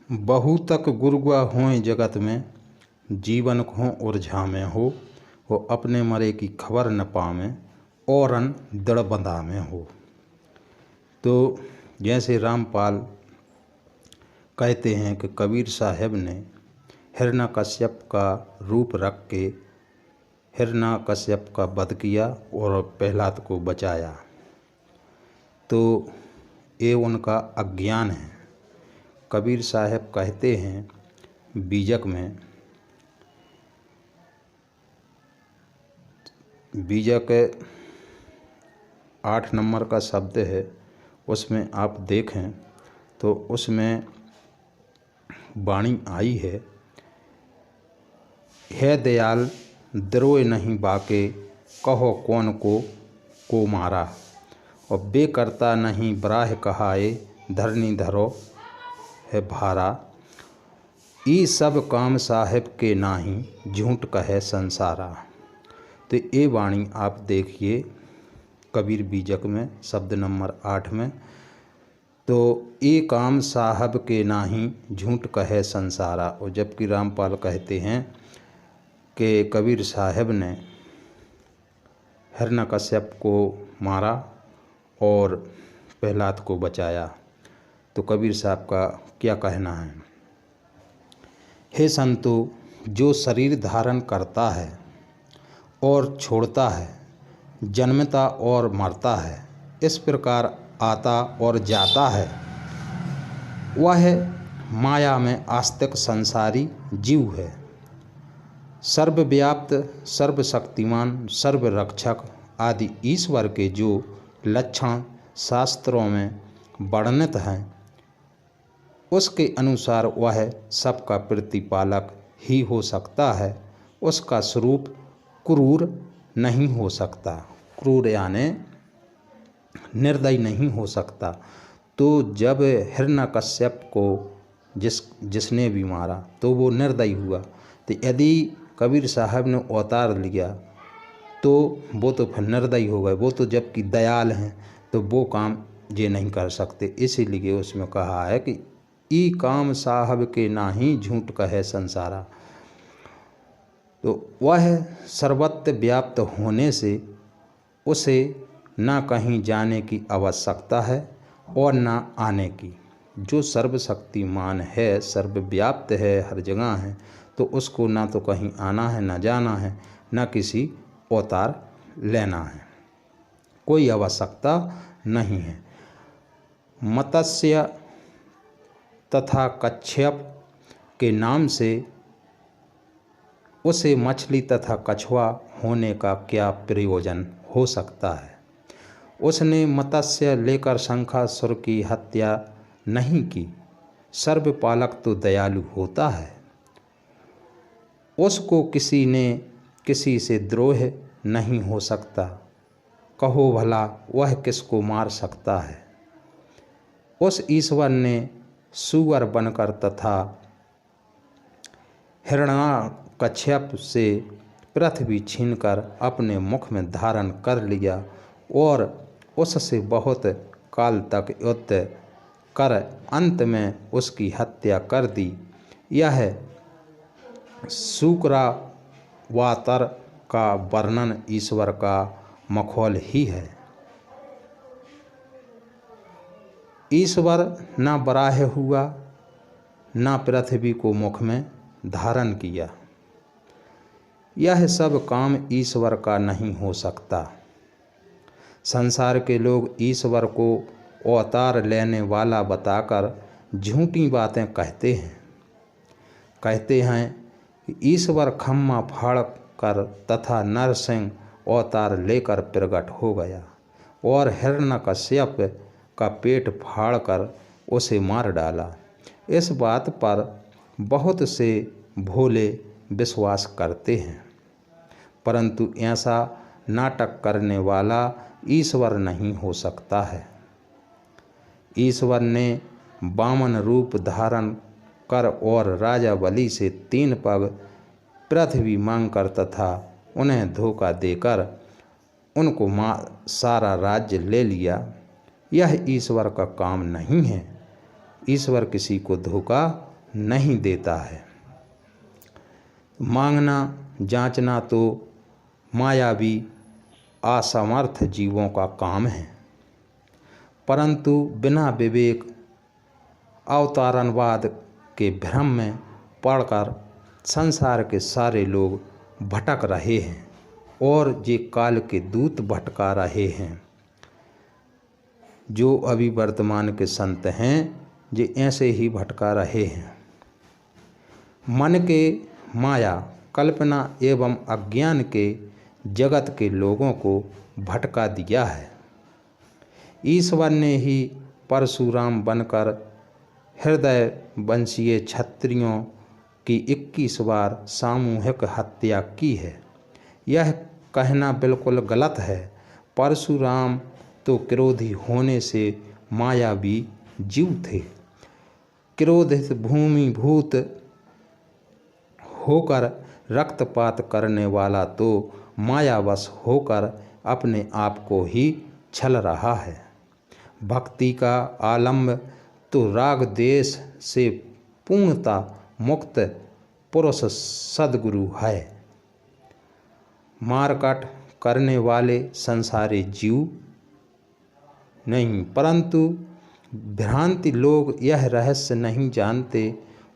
बहुतक गुरगुआ होए जगत में, जीवन को उर्झामे हो। वो अपने मरे की खबर न पावे, औरन दड़ बंधा में हो। तो जैसे रामपाल कहते हैं कि कबीर साहब ने हिरण्यकश्यप का रूप रख के हिरण्यकश्यप का वध किया और प्रहलाद को बचाया। तो ये उनका अज्ञान है। कबीर साहब कहते हैं बीजक में, बीजक 8 नंबर का शब्द है, उसमें आप देखें तो उसमें वाणी आई है दयाल द्रोह नहीं बाके, कहो कौन को मारा। और बेकर्ता नहीं बराह कहाए, धरनी धरो है भारा। ई सब काम साहेब के नाही, झूठ कहे संसारा। तो ये वाणी आप देखिए कबीर बीजक में शब्द नंबर 8 में। तो ये काम साहब के नाही, झूठ कहे संसारा। और जबकि रामपाल कहते हैं कि कबीर साहब ने हिरण्यकश्यप को मारा और प्रहलाद को बचाया। तो कबीर साहब का क्या कहना है? हे संतो, जो शरीर धारण करता है और छोड़ता है, जन्मता और मरता है, इस प्रकार आता और जाता है, वह माया में आस्तिक संसारी जीव है। सर्वव्याप्त, सर्वशक्तिमान, सर्वरक्षक आदि ईश्वर के जो लक्षण शास्त्रों में वर्णित हैं, उसके अनुसार वह सबका प्रतिपालक ही हो सकता है। उसका स्वरूप क्रूर नहीं हो सकता, क्रूर यानी निर्दयी नहीं हो सकता। तो जब हिरण्यकश्यप को जिसने भी मारा तो वो निर्दयी हुआ। तो यदि कबीर साहब ने अवतार लिया तो वो तो फिर निर्दयी हो गए। वो तो जबकि दयाल हैं तो वो काम ये नहीं कर सकते। इसीलिए उसमें कहा है कि ई काम साहब के नाही, झूठ कहे संसारा। तो वह सर्वत्र व्याप्त होने से उसे ना कहीं जाने की आवश्यकता है और ना आने की। जो सर्वशक्तिमान है, सर्वव्याप्त है, हर जगह है, तो उसको ना तो कहीं आना है, ना जाना है, ना किसी अवतार लेना है, कोई आवश्यकता नहीं है। मत्स्य तथा कच्छप के नाम से उसे मछली तथा कछुआ होने का क्या प्रयोजन हो सकता है? उसने मत्स्य लेकर शंखासुर की हत्या नहीं की। सर्वपालक तो दयालु होता है, उसको किसी ने किसी से द्रोह नहीं हो सकता। कहो भला वह किसको मार सकता है? उस ईश्वर ने सुअर बनकर तथा हिरण्यकश्यप से पृथ्वी छीनकर अपने मुख में धारण कर लिया और उससे बहुत काल तक युद्ध कर अंत में उसकी हत्या कर दी। यह शुक्रावतार का वर्णन ईश्वर का मखौल ही है। ईश्वर न बराह हुआ, न पृथ्वी को मुख में धारण किया। यह सब काम ईश्वर का नहीं हो सकता। संसार के लोग ईश्वर को अवतार लेने वाला बताकर झूठी बातें कहते हैं कि ईश्वर खम्मा फाड़ कर तथा नरसिंह अवतार लेकर प्रकट हो गया और हिरण्यकश्यप का पेट फाड़कर उसे मार डाला। इस बात पर बहुत से भोले विश्वास करते हैं, परंतु ऐसा नाटक करने वाला ईश्वर नहीं हो सकता है। ईश्वर ने वामन रूप धारण कर और राजा बलि से 3 पग पृथ्वी मांगकर तथा उन्हें धोखा देकर उनको सारा राज्य ले लिया। यह ईश्वर का काम नहीं है। ईश्वर किसी को धोखा नहीं देता है। मांगना जांचना तो मायावी असमर्थ जीवों का काम है, परंतु बिना विवेक अवतारणवाद के भ्रम में पड़कर संसार के सारे लोग भटक रहे हैं और ये काल के दूत भटका रहे हैं। जो अभी वर्तमान के संत हैं ये ऐसे ही भटका रहे हैं। मन के माया कल्पना एवं अज्ञान के जगत के लोगों को भटका दिया है। ईश्वर ने ही परशुराम बनकर हृदय वंशीय क्षत्रियों की 21 बार सामूहिक हत्या की है। यह कहना बिल्कुल गलत है। परशुराम तो क्रोधी होने से मायावी जीव थे। क्रोधित भूमिभूत होकर रक्तपात करने वाला तो मायावश होकर अपने आप को ही छल रहा है। भक्ति का आलम्ब तो राग देश से पूर्णता मुक्त पुरुष सद्गुरु है। मारकाट करने वाले संसारी जीव नहीं, परंतु भ्रांति लोग यह रहस्य नहीं जानते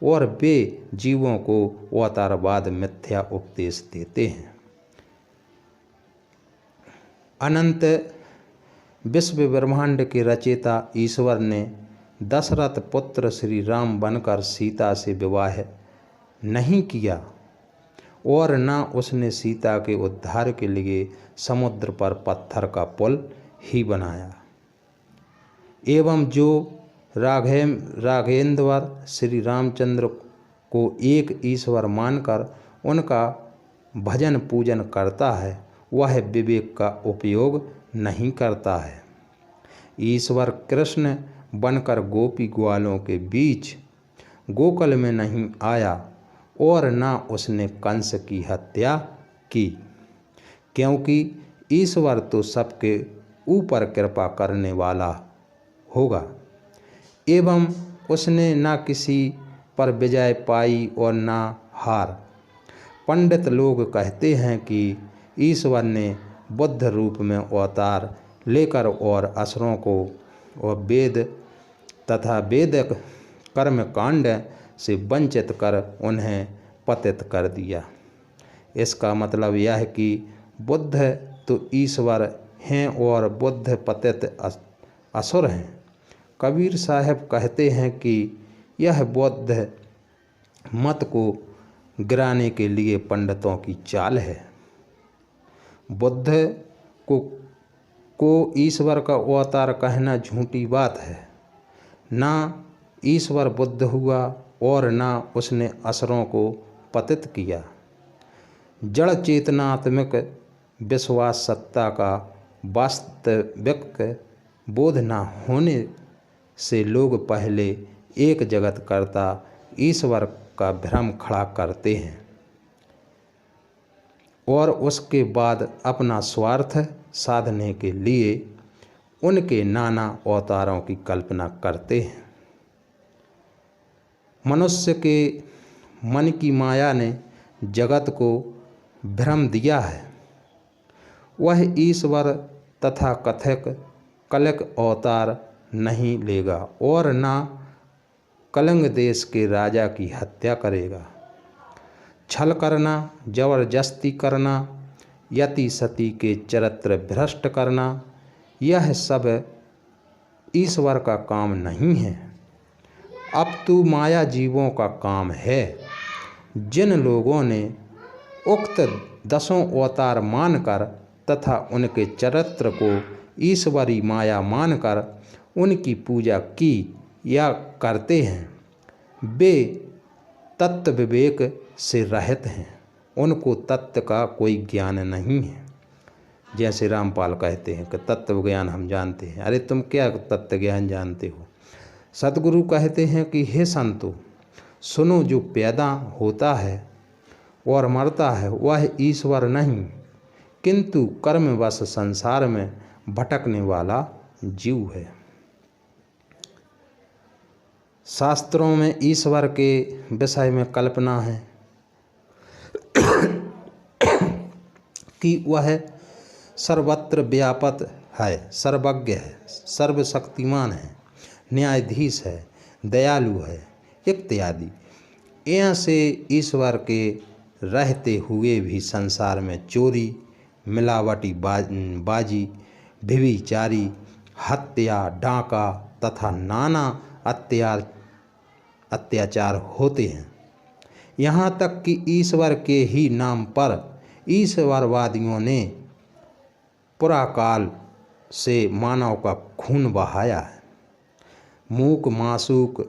और वे जीवों को अवतारवाद मिथ्या उपदेश देते हैं। अनंत विश्व ब्रह्मांड के रचयिता ईश्वर ने दशरथ पुत्र श्री राम बनकर सीता से विवाह नहीं किया और न उसने सीता के उद्धार के लिए समुद्र पर पत्थर का पुल ही बनाया। एवं जो राघवेंद्र श्री रामचंद्र को एक ईश्वर मानकर उनका भजन पूजन करता है वह विवेक का उपयोग नहीं करता है। ईश्वर कृष्ण बनकर गोपी ग्वालों के बीच गोकुल में नहीं आया और न उसने कंस की हत्या की, क्योंकि ईश्वर तो सबके ऊपर कृपा करने वाला होगा एवं उसने न किसी पर विजय पाई और न हार। पंडित लोग कहते हैं कि ईश्वर ने बुद्ध रूप में अवतार लेकर और असुरों को और वेद तथा वेदिक कर्म कांड से वंचित कर उन्हें पतित कर दिया। इसका मतलब यह है कि बुद्ध तो ईश्वर हैं और बुद्ध पतित असुर हैं। कबीर साहब कहते हैं कि यह बौद्ध मत को गिराने के लिए पंडितों की चाल है। बुद्ध को ईश्वर का अवतार कहना झूठी बात है। ना ईश्वर बुद्ध हुआ और ना उसने असुरों को पतित किया। जड़ चेतनात्मक विश्वास सत्ता का वास्तविक बोध न होने से लोग पहले एक जगत कर्ता ईश्वर का भ्रम खड़ा करते हैं और उसके बाद अपना स्वार्थ साधने के लिए उनके नाना अवतारों की कल्पना करते हैं। मनुष्य के मन की माया ने जगत को भ्रम दिया है। वह ईश्वर तथा कथित कलिक अवतार नहीं लेगा और ना कलिंग देश के राजा की हत्या करेगा। छल करना, जबरदस्ती करना, यति सती के चरित्र भ्रष्ट करना, यह सब ईश्वर का काम नहीं है। अब तो माया जीवों का काम है। जिन लोगों ने उक्त 10 अवतार मानकर तथा उनके चरित्र को ईश्वरी माया मानकर उनकी पूजा की या करते हैं, वे तत्व विवेक से रहित हैं। उनको तत्व का कोई ज्ञान नहीं है। जैसे रामपाल कहते हैं कि तत्व ज्ञान हम जानते हैं। अरे तुम क्या तत्व ज्ञान जानते हो? सतगुरु कहते हैं कि हे संतो, सुनो, जो पैदा होता है और मरता है वह ईश्वर नहीं, किंतु कर्मवश संसार में भटकने वाला जीव है। शास्त्रों में ईश्वर के विषय में कल्पना है कि वह सर्वत्र व्यापक है, सर्वज्ञ है, सर्वशक्तिमान है, न्यायाधीश है, दयालु है इत्यादि। ऐसे ईश्वर के रहते हुए भी संसार में चोरी, मिलावटी बाजी, व्यभिचारी, हत्या, डाका तथा नाना अत्याचार होते हैं। यहाँ तक कि ईश्वर के ही नाम पर ईश्वरवादियों ने पुराकाल से मानव का खून बहाया है। मूक मासूक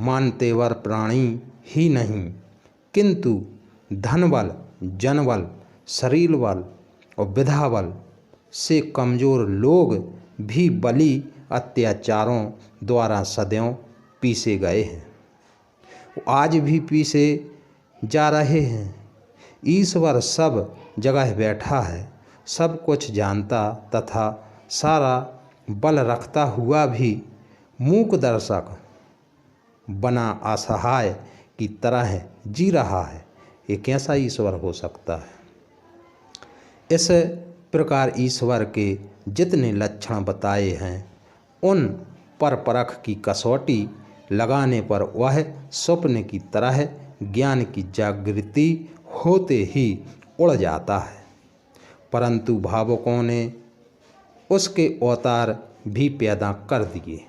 मानतेवर प्राणी ही नहीं, किंतु धनबल, जनबल, शरीर बल और विधा बल से कमज़ोर लोग भी बलि अत्याचारों द्वारा सदैव पीसे गए हैं, आज भी पीसे जा रहे हैं। ईश्वर सब जगह बैठा है, सब कुछ जानता तथा सारा बल रखता हुआ भी मूक दर्शक बना असहाय की तरह जी रहा है। ये कैसा ईश्वर हो सकता है? इस प्रकार ईश्वर के जितने लक्षण बताए हैं उन पर परख की कसौटी लगाने पर वह स्वप्न की तरह ज्ञान की जागृति होते ही उड़ जाता है, परंतु भावुकों ने उसके अवतार भी पैदा कर दिए।